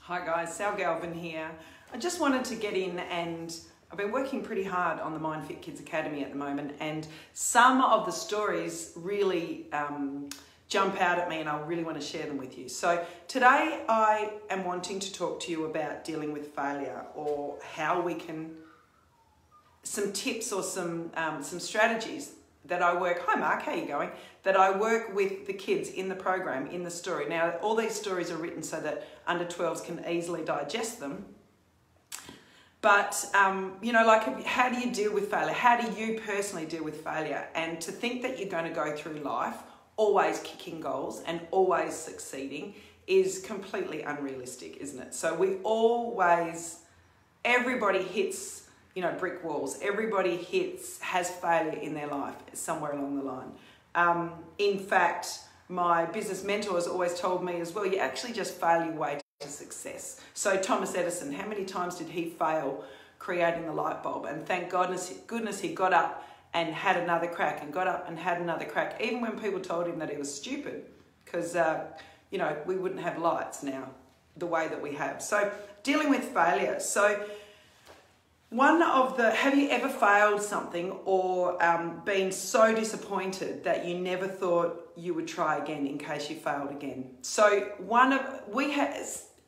Hi guys, Sal Galvin here. I just wanted to get in, and I've been working pretty hard on the MindFit Kids Academy at the moment, and some of the stories really jump out at me and I really want to share them with you. So today I am wanting to talk to you about dealing with failure, or how we can, some tips or some strategies that I work, hi Mark, how you going? That I work with the kids in the program, in the story. Now, all these stories are written so that under 12s can easily digest them. But, you know, like, how do you deal with failure? How do you personally deal with failure? And to think that you're going to go through life always kicking goals and always succeeding is completely unrealistic, isn't it? So we always, everybody hits, you know, brick walls. Everybody has failure in their life somewhere along the line. In fact, my business mentors always told me as well, you actually just fail your way to success. So Thomas Edison, how many times did he fail creating the light bulb? And thank goodness he got up and had another crack, and got up and had another crack, even when people told him that he was stupid, because, you know, we wouldn't have lights now the way that we have. So dealing with failure. So have you ever failed something or been so disappointed that you never thought you would try again in case you failed again? So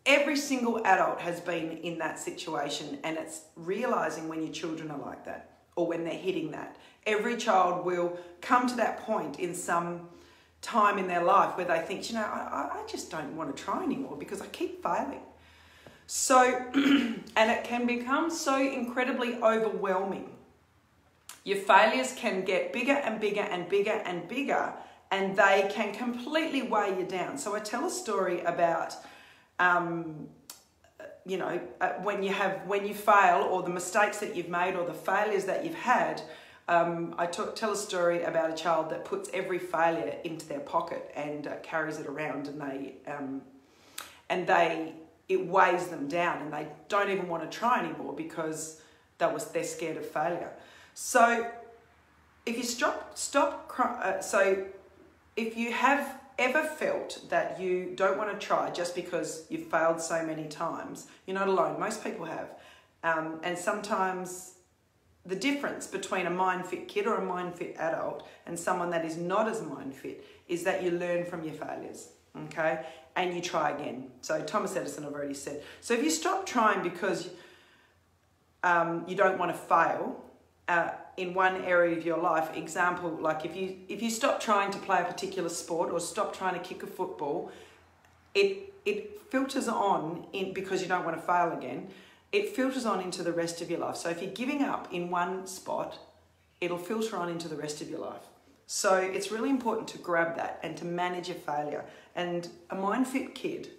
every single adult has been in that situation, and it's realizing when your children are like that or when they're hitting that. Every child will come to that point in some time in their life where they think, you know, I just don't want to try anymore because I keep failing. So, and it can become so incredibly overwhelming. Your failures can get bigger and bigger and bigger and bigger, and they can completely weigh you down. So I tell a story about, you know, when you fail, or the mistakes that you've made, or the failures that you've had. I tell a story about a child that puts every failure into their pocket and carries it around, and it weighs them down, and they don't even want to try anymore because they're scared of failure. So if you if you have ever felt that you don't want to try just because you've failed so many times, you're not alone. Most people have. And sometimes the difference between a MindFit kid or a MindFit adult and someone that is not as MindFit is that you learn from your failures, okay? And you try again. So Thomas Edison, I've already said. So if you stop trying because you don't want to fail in one area of your life, example, like if you stop trying to play a particular sport or stop trying to kick a football, it filters on in, because you don't want to fail again. It filters on into the rest of your life. So if you're giving up in one spot, it'll filter on into the rest of your life. So it's really important to grab that and to manage your failure. And a MindFit kid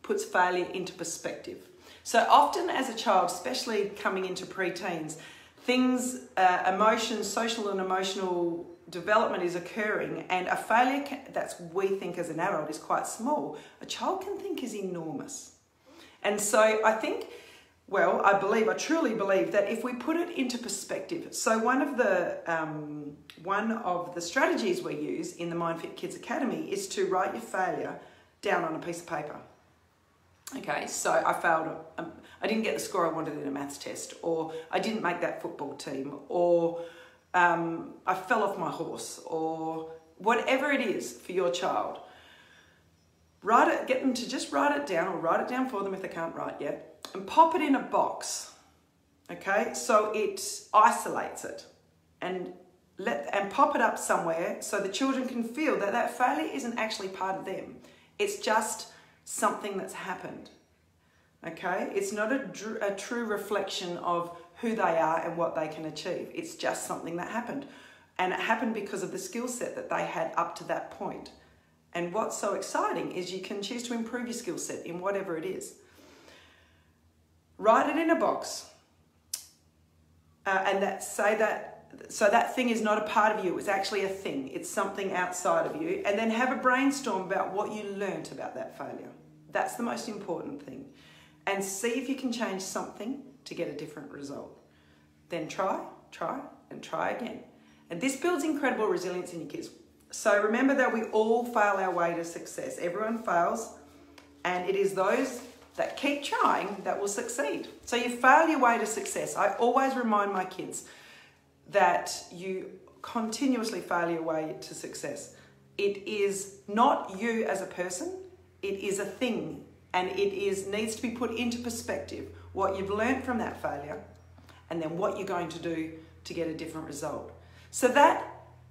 puts failure into perspective. So often as a child, especially coming into preteens, things, emotions, social and emotional development is occurring, and a failure we think as an adult is quite small, a child can think is enormous. And so I think, well, I truly believe that if we put it into perspective, so one of the strategies we use in the MindFit Kids Academy is to write your failure down on a piece of paper. Okay, so I failed, I didn't get the score I wanted in a maths test, or I didn't make that football team, or I fell off my horse, or whatever it is for your child. Get them to just write it down, or write it down for them if they can't write yet, and pop it in a box, okay? So it isolates it, and pop it up somewhere so the children can feel that that failure isn't actually part of them. It's just something that's happened, okay? It's not a true reflection of who they are and what they can achieve. It's just something that happened, and it happened because of the skill set that they had up to that point. And what's so exciting is you can choose to improve your skill set in whatever it is. Write it in a box, so that thing is not a part of you. It's actually a thing. It's something outside of you. And then have a brainstorm about what you learnt about that failure. That's the most important thing. And see if you can change something to get a different result. Then try, and try again. And this builds incredible resilience in your kids. So remember that we all fail our way to success. Everyone fails, and it is those that keep trying that will succeed. So you fail your way to success. I always remind my kids that you continuously fail your way to success. It is not you as a person, it is a thing, and it needs to be put into perspective, what you've learned from that failure and then what you're going to do to get a different result. So that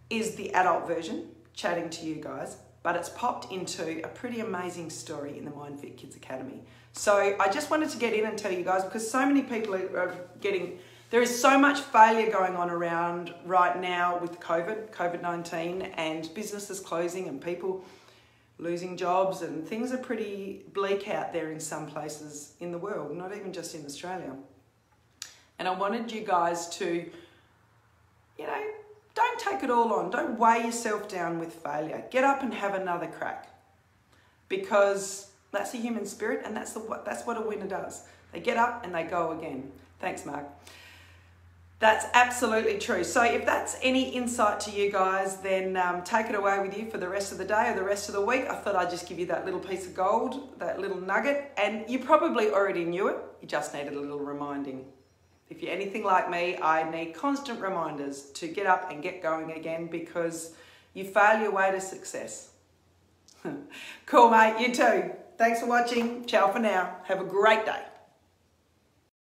is the adult version, chatting to you guys, but it's popped into a pretty amazing story in the MindFit Kids Academy. So I just wanted to get in and tell you guys, because so many people are there is so much failure going on around right now with COVID-19, and businesses closing and people losing jobs, and things are pretty bleak out there in some places in the world, not even just in Australia. And I wanted you guys to, don't take it all on. Don't weigh yourself down with failure. Get up and have another crack, because that's a human spirit, and that's what a winner does. They get up and they go again. Thanks, Mark. That's absolutely true. So if that's any insight to you guys, then take it away with you for the rest of the day or the rest of the week. I thought I'd just give you that little piece of gold, that little nugget, and you probably already knew it. You just needed a little reminding. If you're anything like me, I need constant reminders to get up and get going again, because you fail your way to success. Cool, mate. You too. Thanks for watching. Ciao for now. Have a great day.